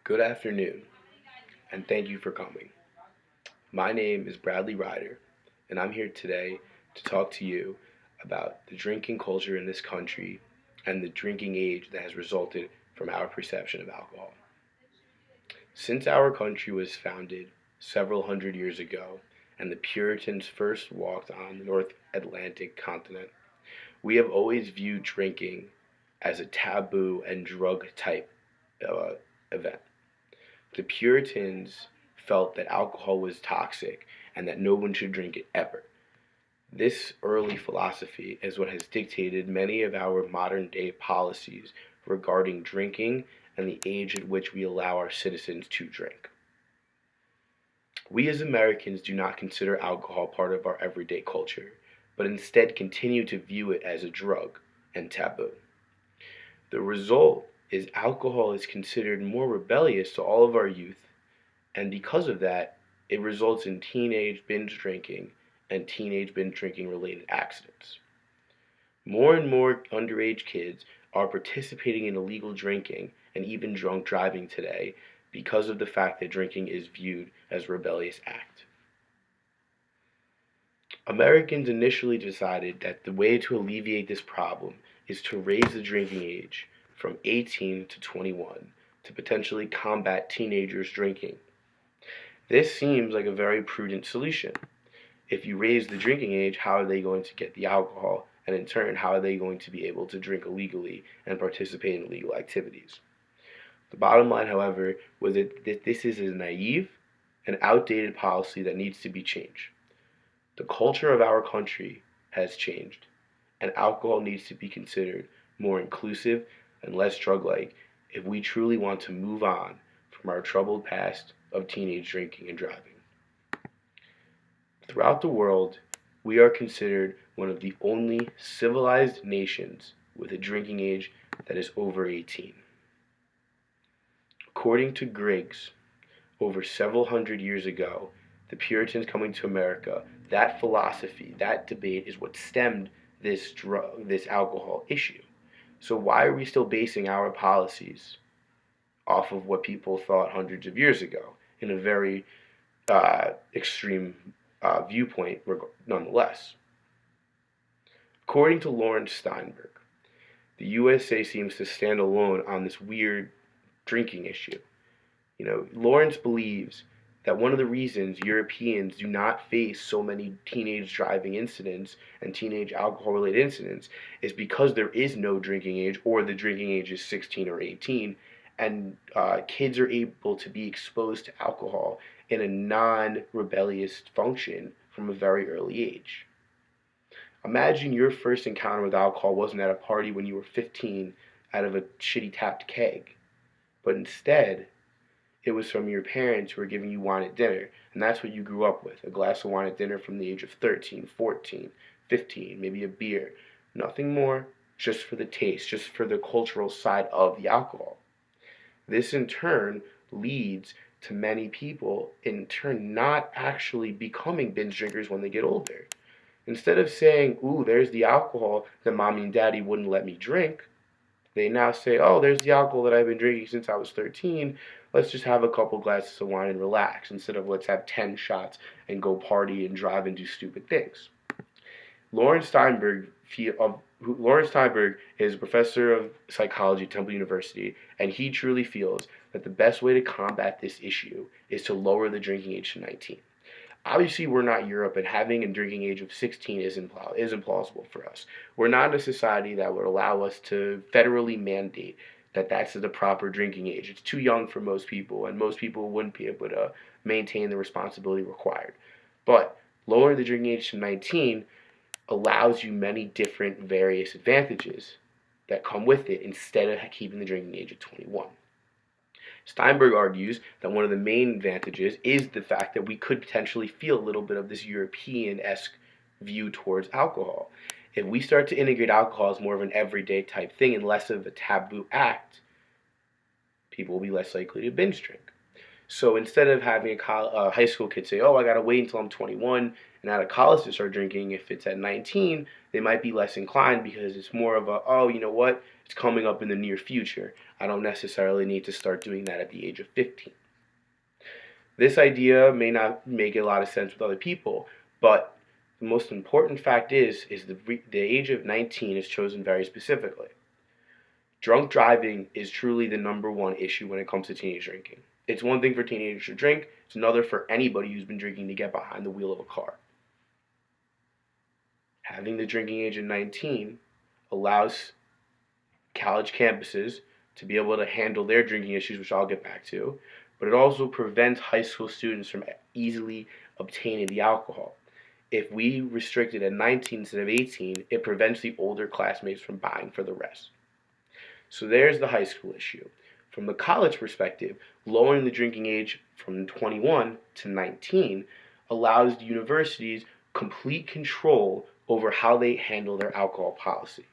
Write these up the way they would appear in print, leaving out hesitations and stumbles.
Good afternoon, and thank you for coming. My name is Bradley Reider, and I'm here today to talk to you about the drinking culture in this country and the drinking age that has resulted from our perception of alcohol. Since our country was founded several hundred years ago and the Puritans first walked on the North Atlantic continent, we have always viewed drinking as a taboo and drug type uh, event. The Puritans felt that alcohol was toxic and that no one should drink it ever. This early philosophy is what has dictated many of our modern day policies regarding drinking and the age at which we allow our citizens to drink. We as Americans do not consider alcohol part of our everyday culture, but instead continue to view it as a drug and taboo. The result is alcohol is considered more rebellious to all of our youth, and because of that, it results in teenage binge drinking and teenage binge drinking related accidents. More and more underage kids are participating in illegal drinking and even drunk driving today because of the fact that drinking is viewed as a rebellious act. Americans initially decided that the way to alleviate this problem is to raise the drinking age from 18 to 21 to potentially combat teenagers drinking. This seems like a very prudent solution. If you raise the drinking age, how are they going to get the alcohol? And in turn, how are they going to be able to drink illegally and participate in illegal activities? The bottom line, however, was that this is a naive and outdated policy that needs to be changed. The culture of our country has changed, and alcohol needs to be considered more inclusive and less drug-like if we truly want to move on from our troubled past of teenage drinking and driving. Throughout the world, we are considered one of the only civilized nations with a drinking age that is over 18. According to Griggs, over several hundred years ago, the Puritans coming to America, that philosophy, that debate is what stemmed this alcohol issue. So why are we still basing our policies off of what people thought hundreds of years ago in a very extreme viewpoint, nonetheless? According to Lawrence Steinberg, the USA seems to stand alone on this weird drinking issue. Lawrence believes that one of the reasons Europeans do not face so many teenage driving incidents and teenage alcohol related incidents is because there is no drinking age, or the drinking age is 16 or 18, and kids are able to be exposed to alcohol in a non-rebellious function from a very early age. Imagine your first encounter with alcohol wasn't at a party when you were 15 out of a shitty tapped keg, but instead it was from your parents who were giving you wine at dinner, and that's what you grew up with, a glass of wine at dinner from the age of 13, 14, 15, maybe a beer. Nothing more, just for the taste, just for the cultural side of the alcohol. This in turn leads to many people in turn not actually becoming binge drinkers when they get older. Instead of saying, ooh, there's the alcohol that mommy and daddy wouldn't let me drink, they now say, oh, there's the alcohol that I've been drinking since I was 13. Let's just have a couple glasses of wine and relax, instead of let's have 10 shots and go party and drive and do stupid things. Lawrence Steinberg is a professor of psychology at Temple University, and he truly feels that the best way to combat this issue is to lower the drinking age to 19. Obviously, we're not Europe, and having a drinking age of 16 isn't plausible for us. We're not in a society that would allow us to federally mandate that that's the proper drinking age. It's too young for most people, and most people wouldn't be able to maintain the responsibility required. But lowering the drinking age to 19 allows you many different various advantages that come with it instead of keeping the drinking age at 21. Steinberg argues that one of the main advantages is the fact that we could potentially feel a little bit of this European-esque view towards alcohol. If we start to integrate alcohol as more of an everyday type thing and less of a taboo act, people will be less likely to binge drink. So instead of having a high school kid say, "Oh, I gotta wait until I'm 21 and out of college to start drinking," if it's at 19, they might be less inclined because it's more of a, "Oh, you know what? It's coming up in the near future. I don't necessarily need to start doing that at the age of 15." This idea may not make a lot of sense with other people, but the most important fact is the age of 19 is chosen very specifically. Drunk driving is truly the number one issue when it comes to teenage drinking. It's one thing for teenagers to drink, it's another for anybody who's been drinking to get behind the wheel of a car. Having the drinking age of 19 allows college campuses to be able to handle their drinking issues, which I'll get back to, but it also prevents high school students from easily obtaining the alcohol. If we restrict it at 19 instead of 18, it prevents the older classmates from buying for the rest. So there's the high school issue. From the college perspective, lowering the drinking age from 21 to 19 allows the universities complete control over how they handle their alcohol policy.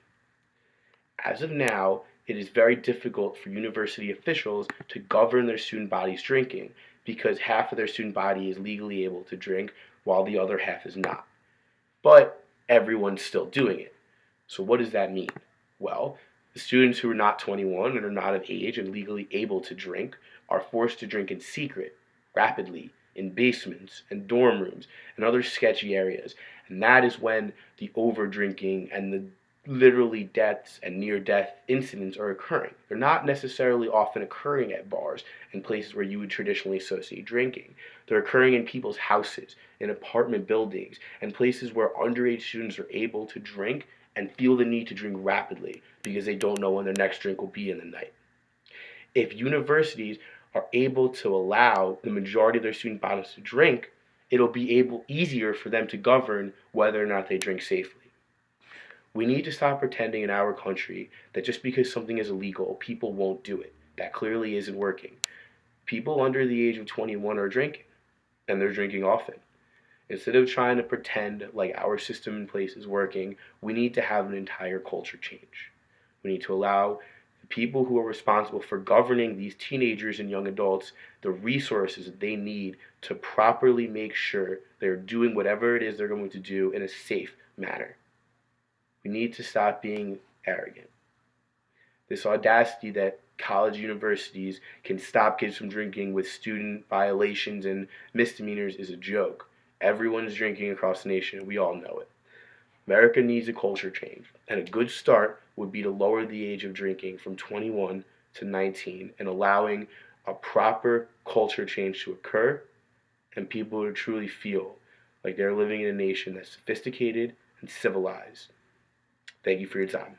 As of now, it is very difficult for university officials to govern their student body's drinking because half of their student body is legally able to drink while the other half is not. But everyone's still doing it. So what does that mean? Well, the students who are not 21 and are not of age and legally able to drink are forced to drink in secret, rapidly, in basements and dorm rooms and other sketchy areas. And that is when the over drinking and the literally deaths and near death incidents are occurring. They're not necessarily often occurring at bars and places where you would traditionally associate drinking. They're occurring in people's houses, in apartment buildings, and places where underage students are able to drink and feel the need to drink rapidly because they don't know when their next drink will be in the night. If universities are able to allow the majority of their student bodies to drink, it'll be easier for them to govern whether or not they drink safely. We need to stop pretending in our country that just because something is illegal, people won't do it. That clearly isn't working. People under the age of 21 are drinking, and they're drinking often. Instead of trying to pretend like our system in place is working, we need to have an entire culture change. We need to allow the people who are responsible for governing these teenagers and young adults the resources that they need to properly make sure they're doing whatever it is they're going to do in a safe manner. We need to stop being arrogant. This audacity that college universities can stop kids from drinking with student violations and misdemeanors is a joke. Everyone is drinking across the nation, and we all know it. America needs a culture change, and a good start would be to lower the age of drinking from 21 to 19 and allowing a proper culture change to occur and people to truly feel like they're living in a nation that's sophisticated and civilized. Thank you for your time.